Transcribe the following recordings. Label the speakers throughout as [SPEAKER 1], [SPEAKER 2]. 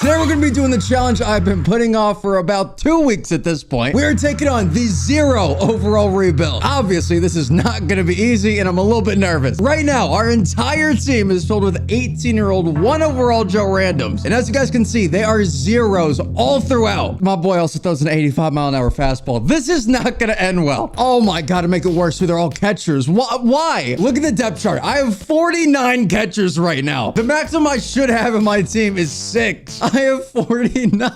[SPEAKER 1] Today we're going to be doing the challenge I've been putting off for about 2 weeks at this point. We are taking on the 0 overall rebuild. Obviously, this is not going to be easy, and I'm a little bit nervous. Right now, our entire team is filled with 18-year-old 1 overall Joe Randoms. And as you guys can see, they are zeros all throughout. My boy also throws an 85-mile-an-hour fastball. This is not going to end well. Oh my God, to make it worse, they're all catchers. Why? Look at the depth chart. I have 49 catchers right now. The maximum I should have in my team is 6. I have 49.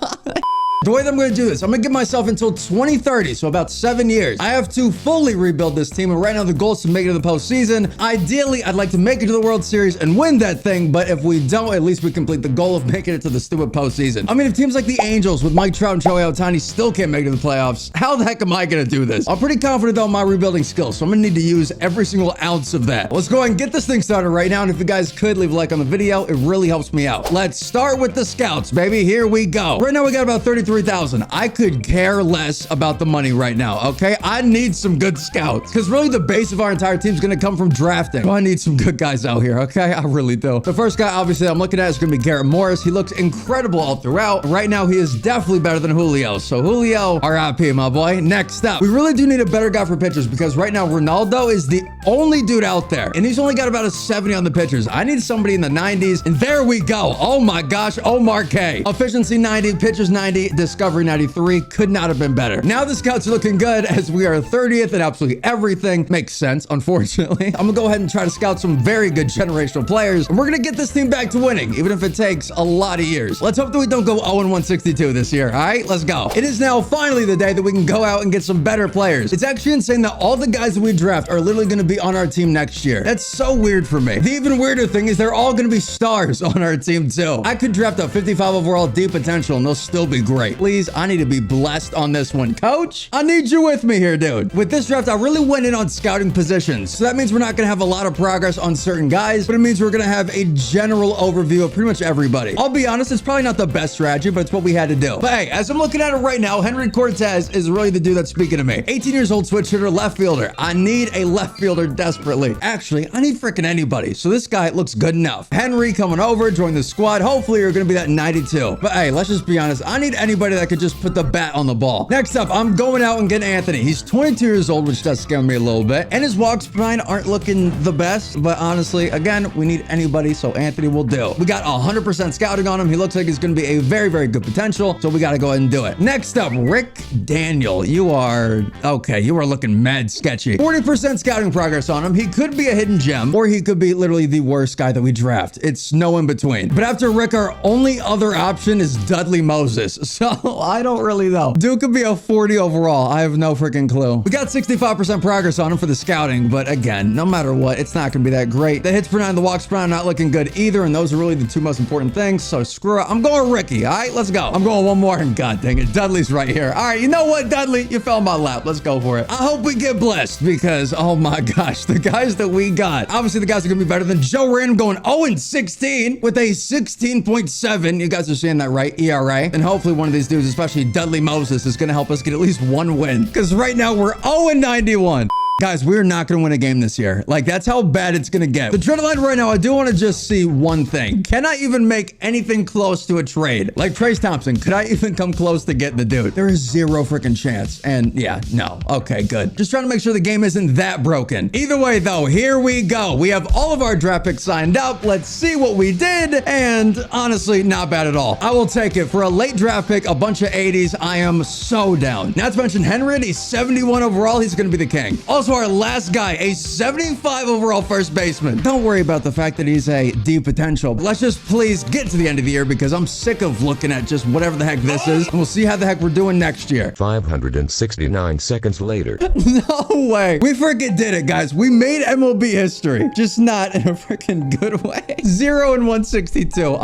[SPEAKER 1] The way that I'm going to do this, I'm going to give myself until 2030, so about 7 years. I have to fully rebuild this team, and right now the goal is to make it to the postseason. Ideally, I'd like to make it to the World Series and win that thing, but if we don't, at least we complete the goal of making it to the stupid postseason. I mean, if teams like the Angels with Mike Trout and Shohei Ohtani still can't make it to the playoffs, how the heck am I going to do this? I'm pretty confident though in my rebuilding skills, so I'm going to need to use every single ounce of that. Let's go ahead and get this thing started right now, and if you guys could leave a like on the video, it really helps me out. Let's start with the scouts, baby. Here we go. Right now we got about 33,000. I could care less about the money right now, okay? I need some good scouts because really the base of our entire team is going to come from drafting. So I need some good guys out here, okay? I really do. The first guy, obviously, I'm looking at is going to be Garrett Morris. He looks incredible all throughout. Right now, he is definitely better than Julio. So Julio, RIP, my boy. Next up, we really do need a better guy for pitchers because right now, Ronaldo is the only dude out there, and he's only got about a 70 on the pitchers. I need somebody in the 90s, and there we go. Oh my gosh, Omar K. Efficiency 90, pitchers 90, discovery 93. Could not have been better. Now the scouts are looking good as we are 30th and absolutely everything makes sense, unfortunately. I'm gonna go ahead and try to scout some very good generational players, and we're gonna get this team back to winning, even if it takes a lot of years. Let's hope that we don't go 0-162 this year, all right? Let's go. It is now finally the day that we can go out and get some better players. It's actually insane that all the guys that we draft are literally gonna be on our team next year. That's so weird for me. The even weirder thing is they're all gonna be stars on our team too. I could draft a 55 overall deep potential and they'll still be great. Please, I need to be blessed on this one. Coach, I need you with me here, dude. With this draft, I really went in on scouting positions. So that means we're not going to have a lot of progress on certain guys, but it means we're going to have a general overview of pretty much everybody. I'll be honest, it's probably not the best strategy, but it's what we had to do. But hey, as I'm looking at it right now, Henry Cortez is really the dude that's speaking to me. 18 years old, switch hitter, left fielder. I need a left fielder desperately. Actually, I need freaking anybody. So this guy looks good enough. Henry coming over, join the squad. Hopefully you're going to be that 92. But hey, let's just be honest. I need anybody that could just put the bat on the ball. Next up, I'm going out and getting Anthony. He's 22 years old, which does scare me a little bit. And his walks per nine aren't looking the best, but honestly, again, we need anybody, so Anthony will do. We got 100% scouting on him. He looks like he's going to be a very, very good potential, so we got to go ahead and do it. Next up, Rick Daniel. You are looking mad sketchy. 40% scouting progress on him. He could be a hidden gem, or he could be literally the worst guy that we draft. It's no in between. But after Rick, our only other option is Dudley Moses. So I don't really know. Dude could be a 40 overall. I have no freaking clue. We got 65% progress on him for the scouting, but again, no matter what, it's not going to be that great. The hits per nine, the walks per nine, not looking good either, and those are really the two most important things, so screw it. I'm going Ricky, all right? Let's go. I'm going one more, and god dang it, Dudley's right here. All right, you know what, Dudley? You fell in my lap. Let's go for it. I hope we get blessed because, oh my gosh, the guys that we got, obviously the guys are going to be better than Joe Random going 0-16 with a 16.7. You guys are seeing that right, ERA. And hopefully one of these dudes, especially Dudley Moses, is going to help us get at least one win because right now we're 0-91. Guys, we're not going to win a game this year. Like, that's how bad it's going to get. The trade line right now, I do want to just see one thing. Can I even make anything close to a trade? Like Trace Thompson, could I even come close to getting the dude? There is zero freaking chance. And yeah, no. Okay, good. Just trying to make sure the game isn't that broken. Either way, though, here we go. We have all of our draft picks signed up. Let's see what we did. And honestly, not bad at all. I will take it. For a late draft pick, a bunch of 80s, I am so down. Not to mention Henry, he's 71 overall. He's going to be the king. Also, our last guy, a 75 overall first baseman. Don't worry about the fact that he's a D potential. Let's just please get to the end of the year because I'm sick of looking at just whatever the heck this is. And we'll see how the heck we're doing next year.
[SPEAKER 2] 569 seconds later.
[SPEAKER 1] No way. We freaking did it, guys. We made MLB history, just not in a freaking good way. 0-162.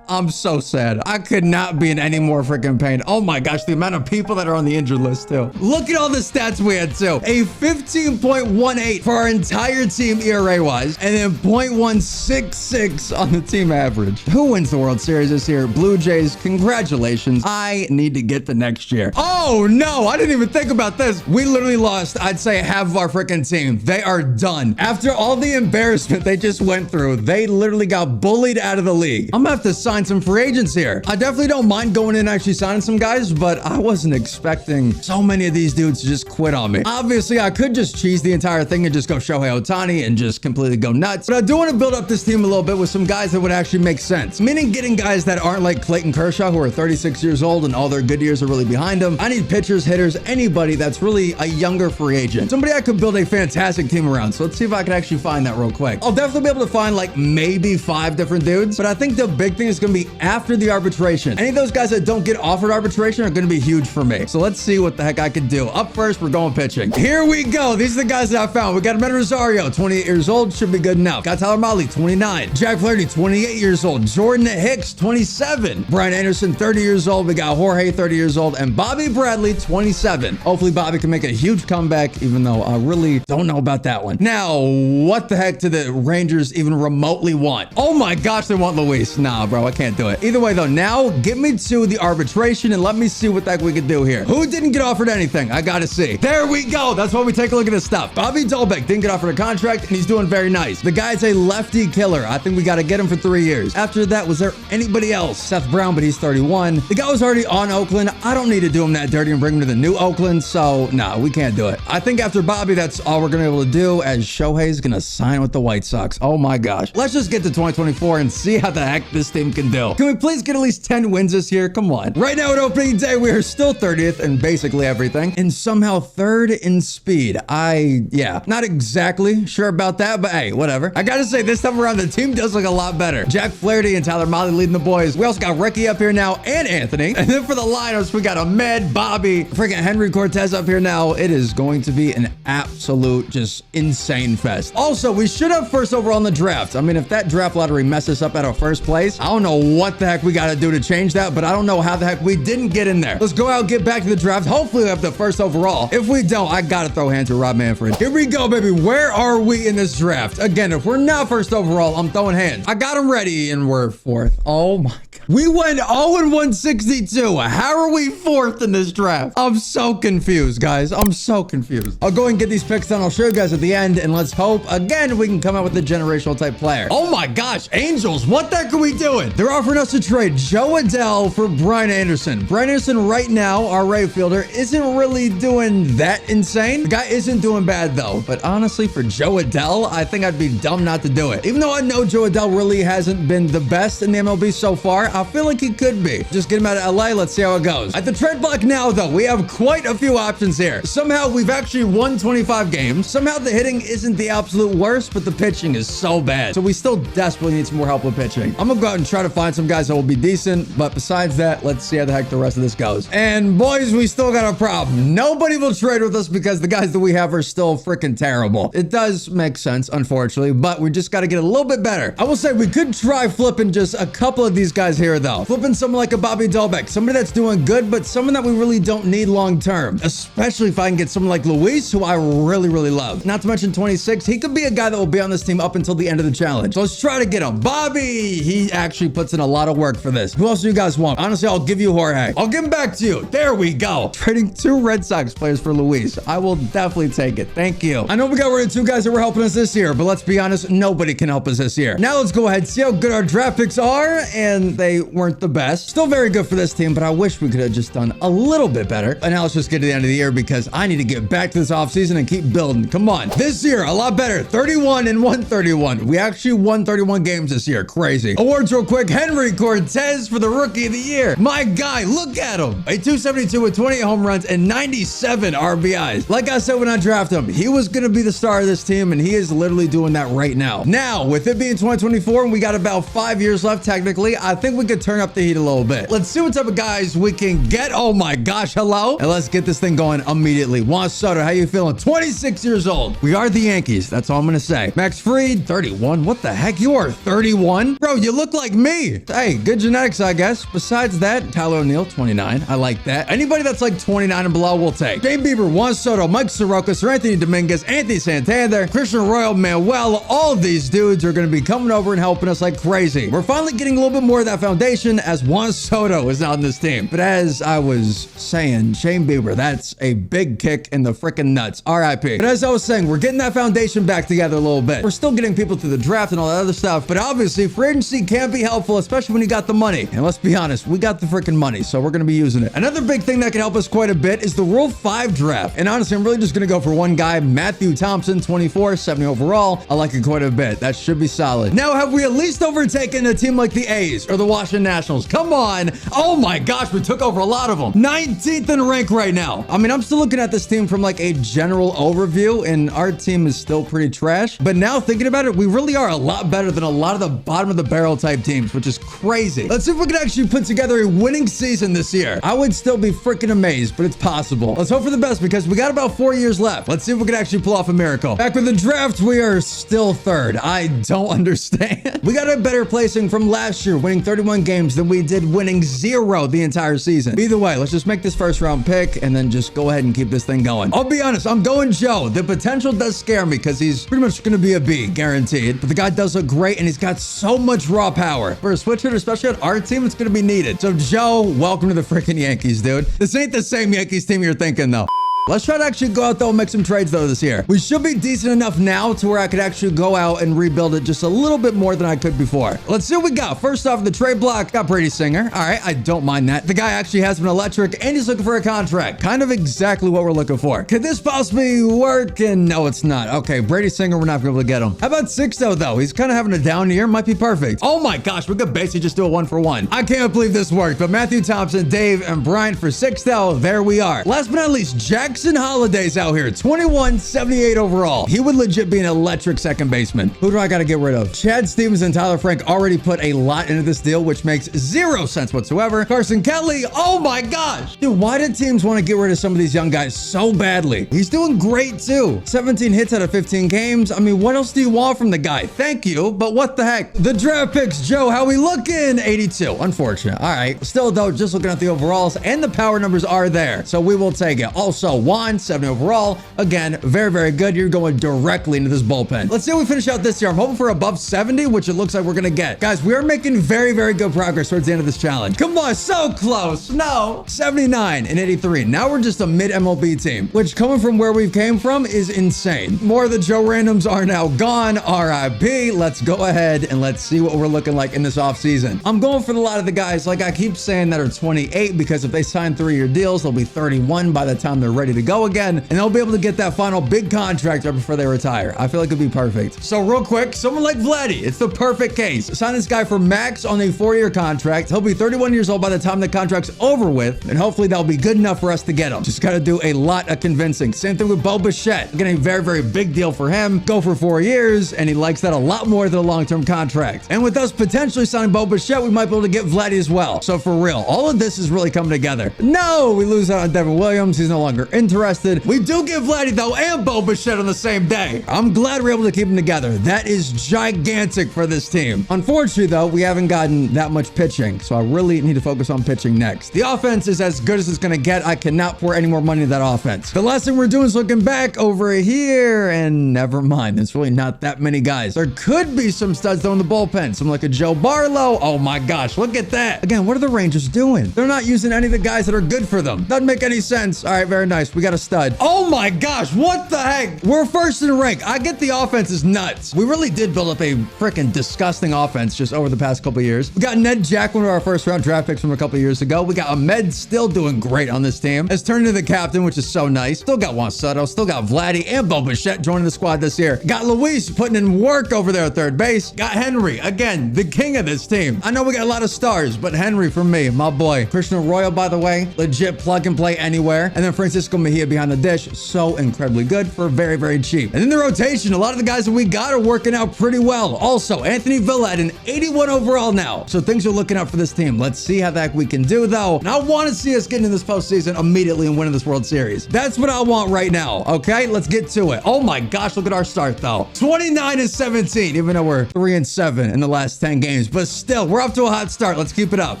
[SPEAKER 1] I'm so sad. I could not be in any more freaking pain. Oh my gosh, the amount of people that are on the injured list too. Look at all the stats we had too. A 15.18 for our entire team ERA wise, and then 0.166 on the team average. Who wins the World Series this year? Blue Jays, congratulations. I need to get the next year. Oh no, I didn't even think about this. We literally lost, I'd say, half of our freaking team. They are done. After all the embarrassment they just went through, they literally got bullied out of the league. I'm gonna have to sign sign some free agents here. I definitely don't mind going in and actually signing some guys, but I wasn't expecting so many of these dudes to just quit on me. Obviously, I could just cheese the entire thing and just go Shohei Ohtani and just completely go nuts, but I do want to build up this team a little bit with some guys that would actually make sense, meaning getting guys that aren't like Clayton Kershaw, who are 36 years old and all their good years are really behind them. I need pitchers, hitters, anybody that's really a younger free agent, somebody I could build a fantastic team around. So let's see if I can actually find that real quick. I'll definitely be able to find like maybe 5 different dudes, but I think the big thing is going to be after the arbitration. Any of those guys that don't get offered arbitration are going to be huge for me. So let's see what the heck I can do. Up first, we're going pitching. Here we go. These are the guys that I found. We got Amed Rosario, 28 years old, should be good enough. Got Tyler Mahle, 29. Jack Flaherty, 28 years old. Jordan Hicks, 27. Brian Anderson, 30 years old. We got Jorge, 30 years old, and Bobby Bradley, 27. Hopefully Bobby can make a huge comeback, even though I really don't know about that one. Now, what the heck do the Rangers even remotely want? Oh my gosh, they want Luis. Nah, bro, I can't do it. Either way though, now get me to the arbitration and let me see what the heck we can do here. Who didn't get offered anything? I gotta see. There we go. That's why we take a look at this stuff. Bobby Dalbec didn't get offered a contract and he's doing very nice. The guy's a lefty killer. I think we gotta get him for 3 years. After that, was there anybody else? Seth Brown, but he's 31. The guy was already on Oakland. I don't need to do him that dirty and bring him to the new Oakland, so no, we can't do it. I think after Bobby, that's all we're gonna be able to do, as Shohei's gonna sign with the White Sox. Oh my gosh. Let's just get to 2024 and see how the heck this team can do. Can we please get at least 10 wins this year? Come on. Right now at opening day, we are still 30th in basically everything and somehow 3rd in speed. Yeah, not exactly sure about that, but hey, whatever. I gotta say, this time around, the team does look a lot better. Jack Flaherty and Tyler Mahle leading the boys. We also got Ricky up here now and Anthony. And then for the lineups, we got Amed, Bobby, freaking Henry Cortez up here now. It is going to be an absolute just insane fest. Also, we should have first overall in the draft. I mean, if that draft lottery messes up at our first place, I don't know what the heck we got to do to change that, but I don't know how the heck we didn't get in there. Let's go out, get back to the draft. Hopefully we have the first overall. If we don't, I got to throw hands to Rob Manfred. Here we go, baby. Where are we in this draft? Again, if we're not first overall, I'm throwing hands. I got them ready and we're 4th. Oh my God. We went 0-162. How are we 4th in this draft? I'm so confused, guys. I'm so confused. I'll go and get these picks done. I'll show you guys at the end, and let's hope, again, we can come out with a generational type player. Oh my gosh, Angels, what the heck are we doing? They're offering us to trade Joe Adell for Brian Anderson. Brian Anderson right now, our right fielder, isn't really doing that insane. The guy isn't doing bad though, but honestly, for Joe Adell, I think I'd be dumb not to do it. Even though I know Joe Adell really hasn't been the best in the MLB so far, I feel like he could be. Just get him out of LA. Let's see how it goes. At the trade block now, though, we have quite a few options here. Somehow we've actually won 25 games. Somehow the hitting isn't the absolute worst, but the pitching is so bad. So we still desperately need some more help with pitching. I'm gonna go out and try to find some guys that will be decent, but besides that, let's see how the heck the rest of this goes. And boys, we still got a problem. Nobody will trade with us because the guys that we have are still freaking terrible. It does make sense, unfortunately, but we just got to get a little bit better. I will say we could try flipping just a couple of these guys here, though. Flipping someone like a Bobby Dalbec, somebody that's doing good, but someone that we really don't need long term, especially if I can get someone like Luis, who I really, really love. Not to mention 26, he could be a guy that will be on this team up until the end of the challenge. So let's try to get him. Bobby, he actually puts in a lot of work for this. Who else do you guys want? Honestly, I'll give you Jorge. I'll give him back to you. There we go. Trading 2 Red Sox players for Luis. I will definitely take it. Thank you. I know we got rid of 2 guys that were helping us this year, but let's be honest, nobody can help us this year. Now let's go ahead and see how good our draft picks are, and they weren't the best. Still very good for this team, but I wish we could have just done a little bit better. And now let's just get to the end of the year because I need to get back to this offseason and keep building. Come on. This year, a lot better. 31-131. We actually won 31 games this year. Crazy. Awards real quick. Henry Cortez for the Rookie of the Year. My guy, look at him. A 272 with 28 home runs and 97 RBIs. Like I said when I drafted him, he was going to be the star of this team, and he is literally doing that right now. Now, with it being 2024 and we got about 5 years left technically, I think we could turn up the heat a little bit. Let's see what type of guys we can get. Oh my gosh, hello. And let's get this thing going immediately. Juan Soto, how you feeling? 26 years old. We are the Yankees. That's all I'm going to say. Max Fried, 31. What the heck? You are 31? Bro, you look like me. Hey, good genetics, I guess. Besides that, Tyler O'Neill, 29. I like that. Anybody that's like 29 and below, we'll take. Shane Bieber, Juan Soto, Mike Soroka, Sir Anthony Dominguez, Anthony Santander, Christian Royal, Manuel. All of these dudes are going to be coming over and helping us like crazy. We're finally getting a little bit more of that foundation as Juan Soto is not on this team. But as I was saying, Shane Bieber, that's a big kick in the freaking nuts. RIP. But as I was saying, we're getting that foundation back together a little bit. We're still getting people through the draft and all that other stuff, but obviously free agency can't be helpful helpful, especially when you got the money. And let's be honest, we got the freaking money, so we're going to be using it. Another big thing that can help us quite a bit is the Rule 5 draft. And honestly, I'm really just going to go for one guy, Matthew Thompson, 24, 70 overall. I like it quite a bit. That should be solid. Now, have we at least overtaken a team like the A's or the Washington Nationals? Come on. Oh my gosh, we took over a lot of them. 19th in rank right now. I mean, I'm still looking at this team from like a general overview, and our team is still pretty trash. But now thinking about it, we really are a lot better than a lot of the bottom of the barrel type teams, which is crazy. Let's see if we can actually put together a winning season this year. I would still be freaking amazed, but it's possible. Let's hope for the best because we got about 4 years left. Let's see if we can actually pull off a miracle. Back with the draft, we are still third. I don't understand. We got a better placing from last year, winning 31 games than we did winning 0 the entire season. Either way, let's just make this first round pick and then just go ahead and keep this thing going. I'll be honest, I'm going Joe. The potential does scare me because he's pretty much going to be a B, guaranteed. But the guy does look great and he's got so much raw power. For a switch hitter, especially on our team, it's going to be needed. So Joe, welcome to the freaking Yankees, dude. This ain't the same Yankees team you're thinking though. Let's try to actually go out though and make some trades though this year. We should be decent enough now to where I could actually go out and rebuild it just a little bit more than I could before. Let's see what we got. First off, the trade block got Brady Singer. All right, I don't mind that. The guy actually has been electric and he's looking for a contract. Kind of exactly what we're looking for. Could this possibly work? And no, it's not. Okay, Brady Singer, we're not gonna be able to get him. How about Sixto though? He's kind of having a down year. Might be perfect. Oh my gosh, we could basically just do a 1-for-1. I can't believe this worked, but Matthew Thompson, Dave, and Brian for Sixto. There we are. Last but not least, Jackson Holiday's out here, 21, 78 overall. He would legit be an electric second baseman. Who do I got to get rid of? Chad Stevens and Tyler Frank already put a lot into this deal, which makes 0 sense whatsoever. Carson Kelly, oh my gosh. Dude, why did teams want to get rid of some of these young guys so badly? He's doing great too. 17 hits out of 15 games. I mean, what else do you want from the guy? Thank you, but what the heck? The draft picks, Joe, how we looking? 82, unfortunate. All right, still though, just looking at the overalls and the power numbers are there, so we will take it. Also, Juan, 70 overall. Again, very, very good. You're going directly into this bullpen. Let's see how we finish out this year. I'm hoping for above 70, which it looks like we're going to get. Guys, we are making very, very good progress towards the end of this challenge. Come on, so close. No. 79 and 83. Now we're just a mid-MLB team, which coming from where we came from is insane. More of the Joe Randoms are now gone. RIP. Let's go ahead and let's see what we're looking like in this offseason. I'm going for a lot of the guys, like I keep saying, that are 28 because if they sign 3-year deals, they'll be 31 by the time they're ready to go again. And they'll be able to get that final big contract right before they retire. I feel like it'd be perfect. So real quick, someone like Vladdy, it's the perfect case. Sign this guy for max on a 4-year contract. He'll be 31 years old by the time the contract's over with, and hopefully that'll be good enough for us to get him. Just got to do a lot of convincing. Same thing with Bo Bichette. Getting a very, very big deal for him. Go for 4 years, and he likes that a lot more than a long-term contract. And with us potentially signing Bo Bichette, we might be able to get Vladdy as well. So for real, all of this is really coming together. No, we lose out on Devin Williams. He's no longer interested. We do get Vladdy though and Bo Bichette on the same day. I'm glad we're able to keep them together. That is gigantic for this team. Unfortunately though, we haven't gotten that much pitching, so I really need to focus on pitching next. The offense is as good as it's gonna get. I cannot pour any more money into that offense. The last thing we're doing is looking back over here, and never mind. There's really not that many guys. There could be some studs though in the bullpen. Some like a Joe Barlow. Oh my gosh, look at that. Again, what are the Rangers doing? They're not using any of the guys that are good for them. Doesn't make any sense. All right, very nice. We got a stud. Oh my gosh, what the heck? We're first in rank. I get the offense is nuts. We really did build up a freaking disgusting offense just over the past couple of years. We got Ned Jack, one of our first round draft picks from a couple of years ago. We got Ahmed still doing great on this team. Has turned into the captain, which is so nice. Still got Juan Soto, still got Vladdy and Bo Bichette joining the squad this year. Got Luis putting in work over there at third base. Got Henry, again, the king of this team. I know we got a lot of stars, but Henry for me, my boy. Christian Arroyo, by the way, legit plug and play anywhere. And then Francisco Mejia behind the dish, so incredibly good for very, very cheap. And in the rotation, a lot of the guys that we got are working out pretty well. Also, Anthony Villa at an 81 overall now. So things are looking up for this team. Let's see how that we can do though. And I want to see us getting in this postseason immediately and winning this World Series. That's what I want right now. Okay, let's get to it. Oh my gosh, look at our start though. 29 and 17, even though we're 3 and 7 in the last 10 games, but still, we're off to a hot start. Let's keep it up.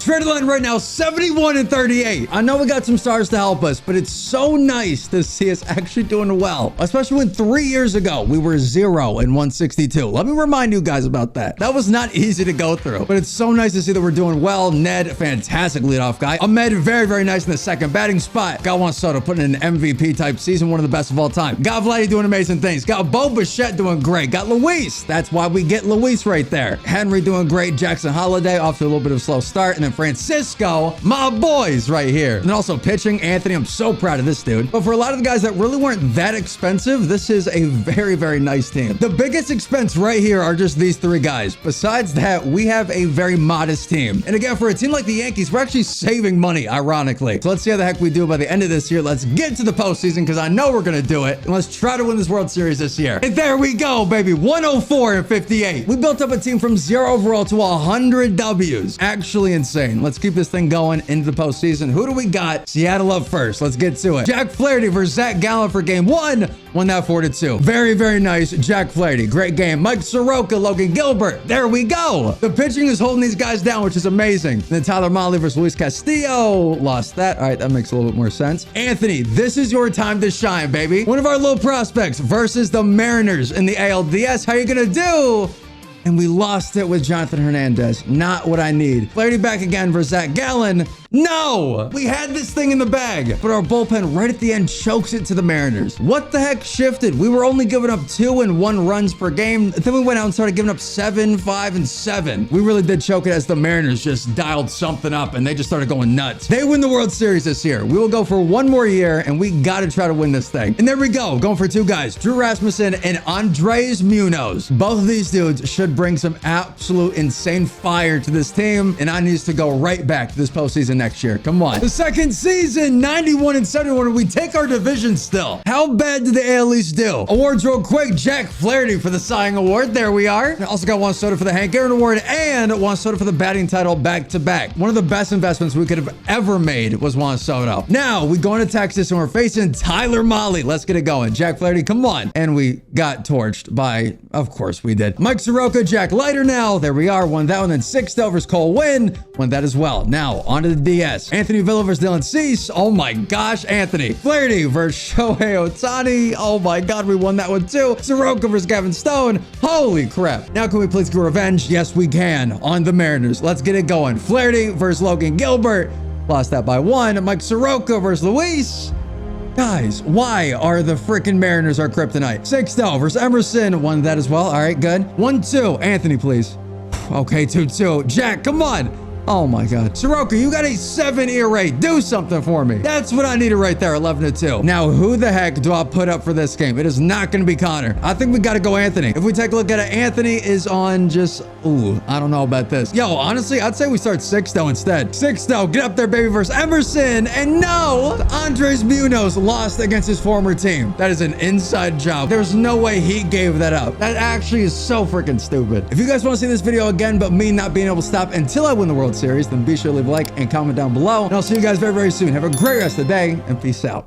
[SPEAKER 1] Trade line right now, 71 and 38. I know we got some stars to help us, but it's so nice to see us actually doing well, especially when 3 years ago we were 0-162. Let me remind you guys about that. That was not easy to go through, but it's so nice to see that we're doing well. Ned, fantastic leadoff guy. Ahmed, very, very nice in the second batting spot. Got Juan Soto putting in an MVP type season, one of the best of all time. Got Vladdy doing amazing things. Got Bo Bichette doing great. Got Luis. That's why we get Luis right there. Henry doing great. Jackson Holiday off to a little bit of a slow start. And then Francisco, my boys right here. And also pitching, Anthony. I'm so proud of this dude. But for a lot of the guys that really weren't that expensive, this is a very, very nice team. The biggest expense right here are just these three guys. Besides that, we have a very modest team. And again, for a team like the Yankees, we're actually saving money, ironically. So let's see how the heck we do by the end of this year. Let's get to the postseason because I know we're going to do it. And let's try to win this World Series this year. And there we go, baby. 104-58. We built up a team from 0 overall to 100 W's. Actually insane. Let's keep this thing going into the postseason. Who do we got? Seattle up first. Let's get to it. Jack Flaherty versus Zach Gallen for game 1. Won that 4-2. Very, very nice. Jack Flaherty. Great game. Mike Soroka, Logan Gilbert. There we go. The pitching is holding these guys down, which is amazing. And then Tyler Mahle versus Luis Castillo. Lost that. All right, that makes a little bit more sense. Anthony, this is your time to shine, baby. One of our low prospects versus the Mariners in the ALDS. How you gonna do? And we lost it with Jonathan Hernandez. Not what I need. Flaherty back again versus Zach Gallen. No! We had this thing in the bag, but our bullpen right at the end chokes it to the Mariners. What the heck shifted? We were only giving up 2 and 1 runs per game. Then we went out and started giving up 7, 5, and 7. We really did choke it as the Mariners just dialed something up and they just started going nuts. They win the World Series this year. We will go for 1 more year and we got to try to win this thing. And there we go. Going for 2 guys, Drew Rasmussen and Andres Munoz. Both of these dudes should bring some absolute insane fire to this team. And I need to go right back to this postseason next year. Come on. The second season, 91-71, and we take our division still. How bad did the AL East do? Awards real quick. Jack Flaherty for the Cy Young Award. There we are. I also got Juan Soto for the Hank Aaron Award and Juan Soto for the batting title back-to-back. One of the best investments we could have ever made was Juan Soto. Now, we go into Texas and we're facing Tyler Mahle. Let's get it going. Jack Flaherty, come on. And we got torched by, of course we did. Mike Soroka, Jack Leiter now. There we are. Won that one. Then Sixto versus Cole Winn. Won that as well. Now, on to the DS. Anthony Villa versus Dylan Cease. Oh my gosh, Anthony. Flaherty versus Shohei Ohtani. Oh my God, we won that one too. Soroka versus Gavin Stone. Holy crap. Now can we please get revenge? Yes, we can on the Mariners. Let's get it going. Flaherty versus Logan Gilbert. Lost that by 1. Mike Soroka versus Luis. Guys, why are the freaking Mariners our kryptonite? Sixto versus Emerson. Won that as well. All right, good. 1-2. Anthony, please. Okay, 2-2. Jack, come on. Oh my God. Soroka, you got a 7 ERA. Do something for me. That's what I needed right there, 11-2. Now, who the heck do I put up for this game? It is not going to be Connor. I think we got to go Anthony. If we take a look at it, Anthony is on just, ooh, I don't know about this. Yo, honestly, I'd say we start Sixto instead. Sixto, get up there, baby, versus Emerson. And no, Andres Munoz lost against his former team. That is an inside job. There's no way he gave that up. That actually is so freaking stupid. If you guys want to see this video again, but me not being able to stop until I win the World Series, then be sure to leave a like and comment down below. And I'll see you guys very, very soon. Have a great rest of the day and peace out.